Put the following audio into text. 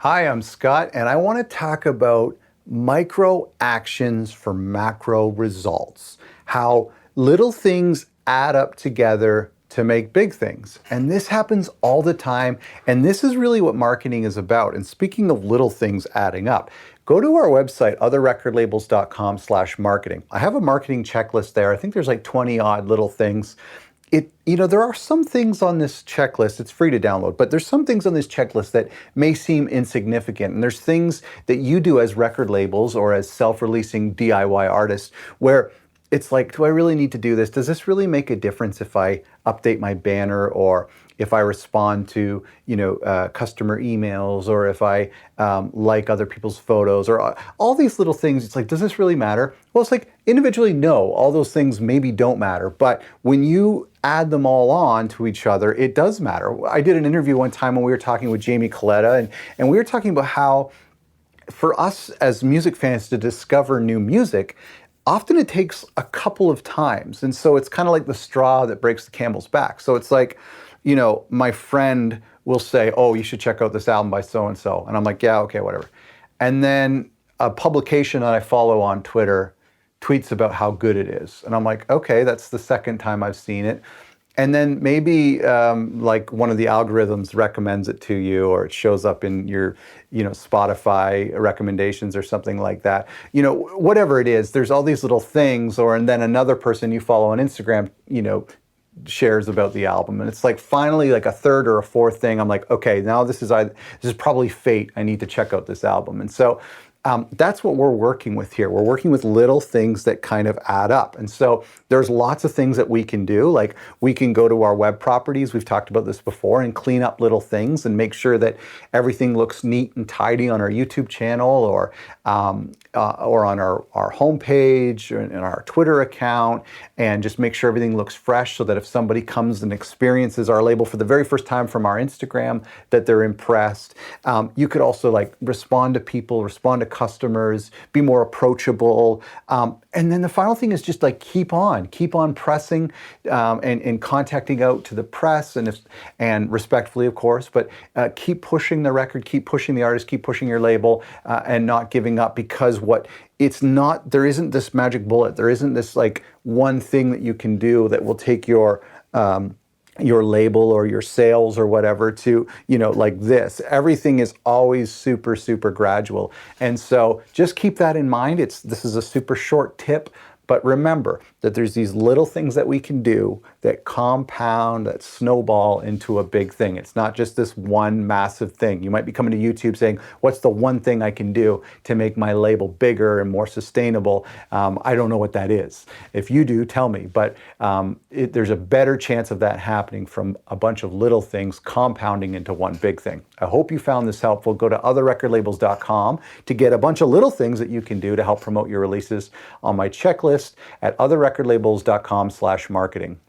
Hi, I'm Scott, and I want to talk about micro actions for macro results. How little things add up together to make big things. And this happens all the time, and this is really what marketing is about. And speaking of little things adding up, go to our website, otherrecordlabels.com/marketing. I have a marketing checklist there. I think there's like 20 odd little things. There are some things on this checklist, it's free to download, but there's some things on this checklist that may seem insignificant. And there's things that you do as record labels or as self-releasing DIY artists where it's like, do I really need to do this? Does this really make a difference if I update my banner, or if I respond to customer emails, or if I like other people's photos, or all these little things? It's like, does this really matter? Well, it's like individually, no, all those things maybe don't matter, but when you add them all on to each other, it does matter. I did an interview one time when we were talking with Jamie Coletta, and we were talking about how for us as music fans to discover new music, often it takes a couple of times. And so it's kind of like the straw that breaks the camel's back. So it's like, my friend will say, oh, you should check out this album by so-and-so. And I'm like, yeah, okay, whatever. And then a publication that I follow on Twitter tweets about how good it is. And I'm like, okay, that's the second time I've seen it. And then maybe like one of the algorithms recommends it to you, or it shows up in your, Spotify recommendations or something like that. Whatever it is, there's all these little things, and then another person you follow on Instagram, shares about the album. And it's like finally like a third or a fourth thing. I'm like, okay, now this is probably fate. I need to check out this album. And so that's what we're working with here. We're working with little things that kind of add up. And so there's lots of things that we can do. Like we can go to our web properties, we've talked about this before, and clean up little things and make sure that everything looks neat and tidy on our YouTube channel, or on our homepage, or in our Twitter account, and just make sure everything looks fresh so that if somebody comes and experiences our label for the very first time from our Instagram, that they're impressed. You could also like respond to people, respond to customers, be more approachable. And then the final thing is just like keep on pressing and contacting out to the press, and respectfully, of course, but keep pushing the record, keep pushing the artist, keep pushing your label, and not giving up, because there isn't this magic bullet. There isn't this like one thing that you can do that will take your label or your sales or whatever to, like this. Everything is always super, super gradual. And so just keep that in mind. This is a super short tip, but remember that there's these little things that we can do that compound, that snowball into a big thing. It's not just this one massive thing. You might be coming to YouTube saying, what's the one thing I can do to make my label bigger and more sustainable? I don't know what that is. If you do, tell me. But there's a better chance of that happening from a bunch of little things compounding into one big thing. I hope you found this helpful. Go to otherrecordlabels.com to get a bunch of little things that you can do to help promote your releases on my checklist at otherrecordlabels.com/marketing.